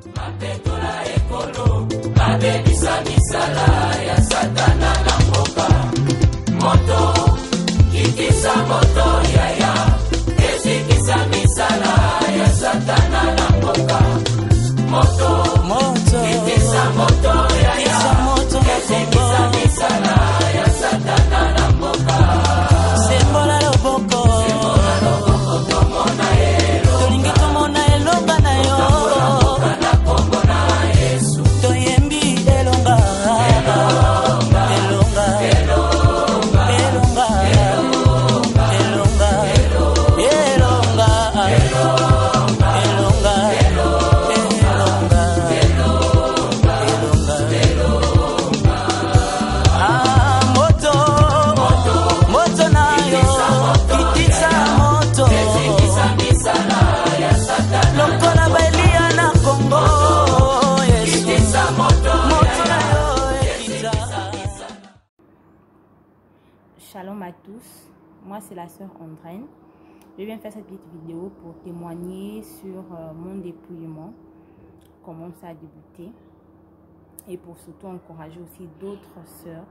Mapetola ekolo, mabebisa misala ya satana na mboka. Moto, kitisa moto yaya, ezikisa misala ya satana na mboka. Moto, kitisa moto yaya, ezikisa misala ya satana na mboka. Sembola loboko Tomona elo, tolingi tomona elonga na yo na kombo na Yesu. toyembi elonga elonga elonga elonga elonga elonga moto na yo kitisa moto lokola baelia na Congo Yesu moto na yo ekita. Shalom à tous, moi c'est la sœur Andrène. Je viens faire cette petite vidéo pour témoigner sur mon dépouillement, comment ça a débuté, et pour surtout encourager aussi d'autres sœurs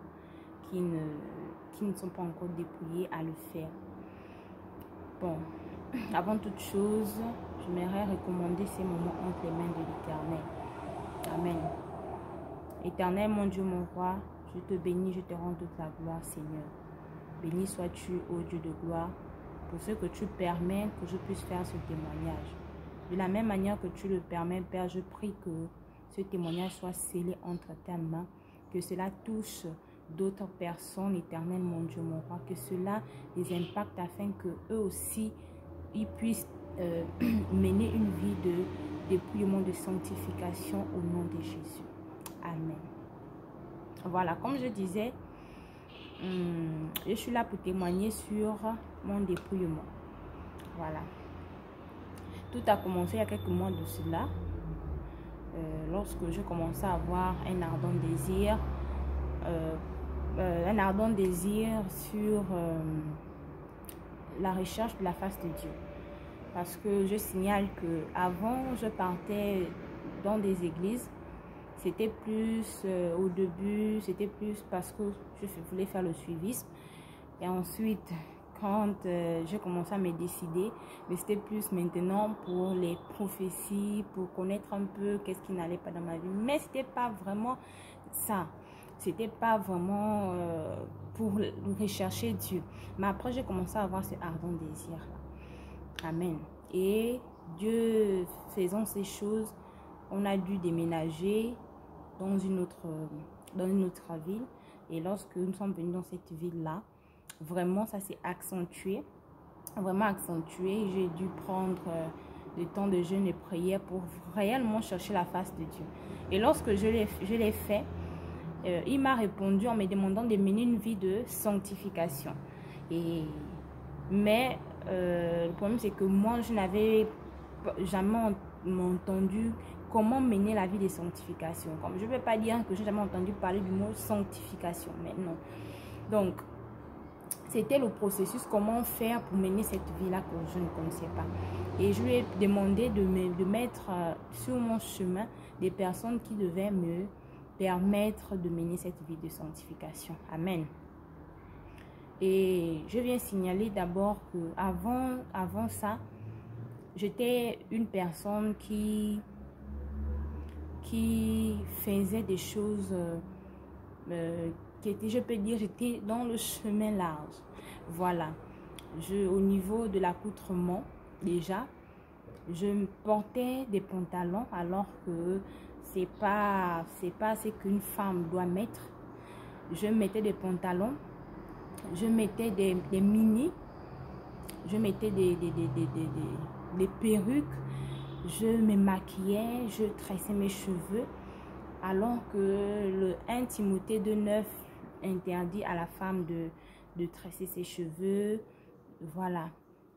qui ne sont pas encore dépouillées à le faire. Bon, avant toute chose, j'aimerais recommander ces moments entre les mains de l'Éternel. Amen. Éternel, mon Dieu, mon roi, je te bénis, je te rends toute la gloire, Seigneur. Béni sois-tu, ô Dieu de gloire, pour ce que tu permets que je puisse faire ce témoignage. De la même manière que tu le permets, Père, je prie que ce témoignage soit scellé entre tes mains, que cela touche d'autres personnes, Éternel, mon Dieu, mon roi, que cela les impacte afin que eux aussi, ils puissent mener une vie de dépouillement, de sanctification au nom de Jésus. Amen. Voilà, comme je disais, je suis là pour témoigner sur mon dépouillement. Voilà. Tout a commencé il y a quelques mois de cela, lorsque je commençais à avoir un ardent désir sur la recherche de la face de Dieu. Parce que je signale que avant je partais dans des églises. C'était plus au début, c'était plus parce que je voulais faire le suivisme. Et ensuite, quand j'ai commencé à me décider, mais c'était plus maintenant pour les prophéties, pour connaître un peu qu'est-ce qui n'allait pas dans ma vie. Mais c'était pas vraiment ça. C'était pas vraiment pour rechercher Dieu. Mais après, j'ai commencé à avoir ce ardent désir-là. Amen. Et Dieu faisant ces choses, on a dû déménager dans une autre ville. Et lorsque nous sommes venus dans cette ville-là, vraiment ça s'est accentué. Vraiment accentué. J'ai dû prendre le temps de jeûne et prière pour réellement chercher la face de Dieu. Et lorsque je l'ai fait, il m'a répondu en me demandant de mener une vie de sanctification. Mais le problème c'est que moi je n'avais jamais entendu comment mener la vie de sanctification. Comme je ne vais pas dire que j'ai jamais entendu parler du mot sanctification, mais non. Donc, c'était le processus, comment faire pour mener cette vie-là que je ne connaissais pas. Et je lui ai demandé de mettre sur mon chemin des personnes qui devaient me permettre de mener cette vie de sanctification. Amen. Et je viens signaler d'abord que avant ça, j'étais une personne qui faisait des choses qui étaient, je peux dire, j'étais dans le chemin large. Voilà. Au niveau de l'accoutrement, déjà, je portais des pantalons alors que c'est pas ce qu'une femme doit mettre. Je mettais des pantalons, je mettais des mini, je mettais des perruques, je me maquillais, je tressais mes cheveux, alors que le 1 Timothée 2,9 interdit à la femme de tresser ses cheveux, voilà,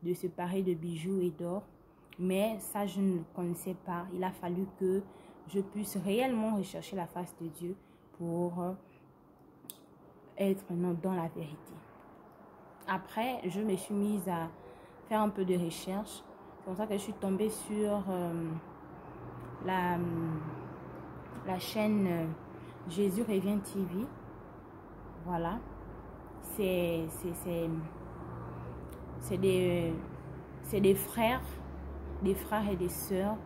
de se parer de bijoux et d'or. Mais ça, je ne le connaissais pas. Il a fallu que je puisse réellement rechercher la face de Dieu pour être dans la vérité. Après, je me suis mise à faire un peu de recherche. C'est pour ça que je suis tombée sur la chaîne Jésus Revient TV. Voilà, c'est des frères et des sœurs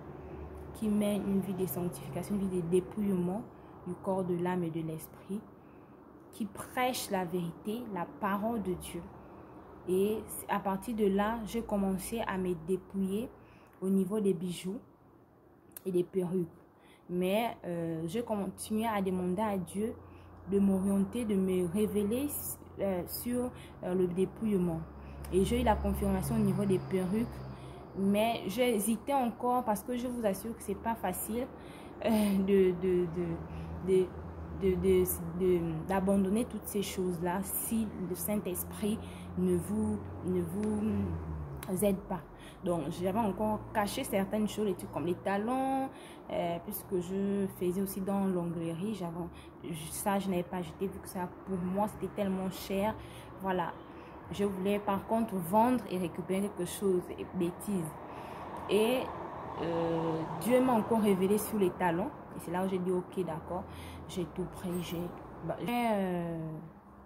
qui mènent une vie de sanctification, une vie de dépouillement du corps, de l'âme et de l'esprit, qui prêchent la vérité, la parole de Dieu. Et à partir de là, j'ai commencé à me dépouiller au niveau des bijoux et des perruques. Mais je continuais à demander à Dieu de m'orienter, de me révéler sur le dépouillement. Et j'ai eu la confirmation au niveau des perruques. Mais j'hésitais encore parce que je vous assure que c'est pas facile d'abandonner toutes ces choses-là si le Saint-Esprit ne vous aide pas. Donc, j'avais encore caché certaines choses, les trucs comme les talons, puisque je faisais aussi dans l'onglerie. Ça, je n'avais pas jeté vu que ça, pour moi, c'était tellement cher. Voilà. Je voulais par contre vendre et récupérer quelque chose, bêtise. Et Dieu m'a encore révélé sur les talons. Et c'est là où j'ai dit, ok, d'accord, j'ai tout pris.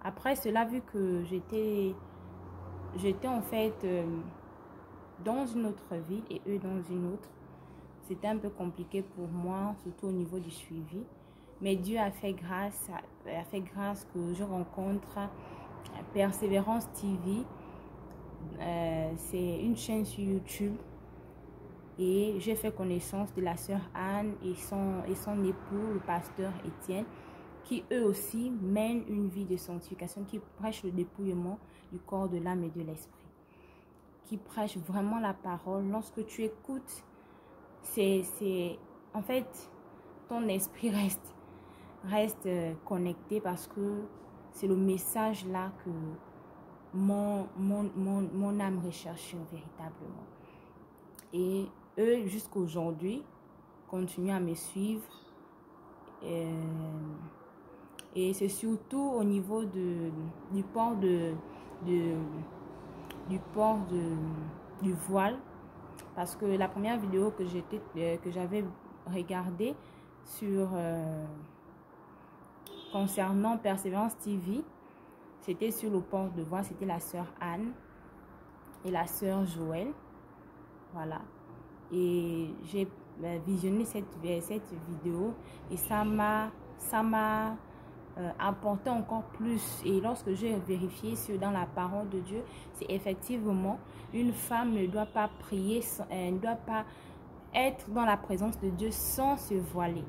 Après cela, vu que j'étais en fait dans une autre ville et eux dans une autre, c'était un peu compliqué pour moi, surtout au niveau du suivi. Mais Dieu a fait grâce que je rencontre Persévérance TV. C'est une chaîne sur YouTube et j'ai fait connaissance de la sœur Anne et son époux, le pasteur Étienne, qui eux aussi mènent une vie de sanctification, qui prêchent le dépouillement du corps, de l'âme et de l'esprit, qui prêchent vraiment la parole. Lorsque tu écoutes, en fait, ton esprit reste connecté parce que c'est le message là que mon âme recherche véritablement. Et eux, jusqu'à aujourd'hui, continuent à me suivre. Et c'est surtout au niveau du port du voile. Parce que la première vidéo que j'avais regardée sur... concernant Persévérance TV, c'était sur le port de voile, c'était la sœur Anne et la sœur Joël. Voilà. Et j'ai visionné cette vidéo et ça m'a apporté encore plus. Et lorsque j'ai vérifié dans la parole de Dieu, c'est effectivement une femme ne doit pas prier, ne doit pas être dans la présence de Dieu sans se voiler.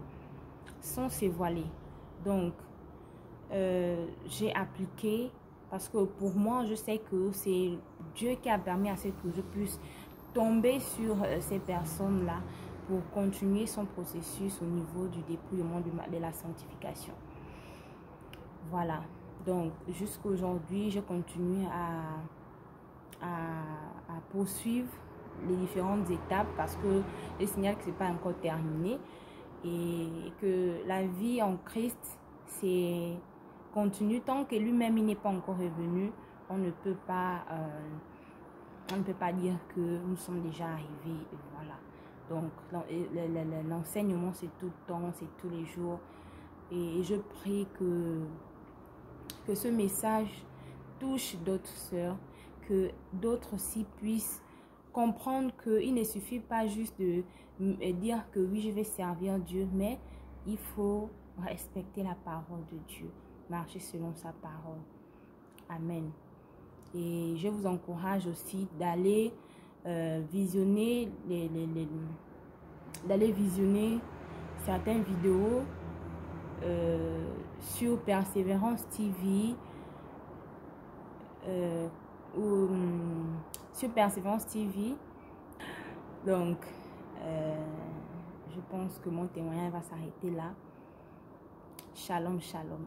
Donc, j'ai appliqué parce que pour moi, je sais que c'est Dieu qui a permis à ce que je puisse tomber sur ces personnes-là pour continuer son processus au niveau du dépouillement de la sanctification. Voilà. Donc, jusqu'à aujourd'hui, je continue à poursuivre les différentes étapes parce que le signal que ce n'est pas encore terminé et que la vie en Christ, c'est continue tant que lui-même il n'est pas encore revenu. On ne peut pas dire que nous sommes déjà arrivés. Et voilà. Donc l'enseignement c'est tout le temps, c'est tous les jours. Et je prie que ce message touche d'autres sœurs, que d'autres aussi puissent comprendre qu'il ne suffit pas juste de dire que oui, je vais servir Dieu, mais il faut respecter la parole de Dieu, marcher selon sa parole. Amen. Et je vous encourage aussi d'aller visionner certaines vidéos sur Persévérance TV ou sur Persévérance TV. Donc je pense que mon témoignage va s'arrêter là. Shalom, shalom.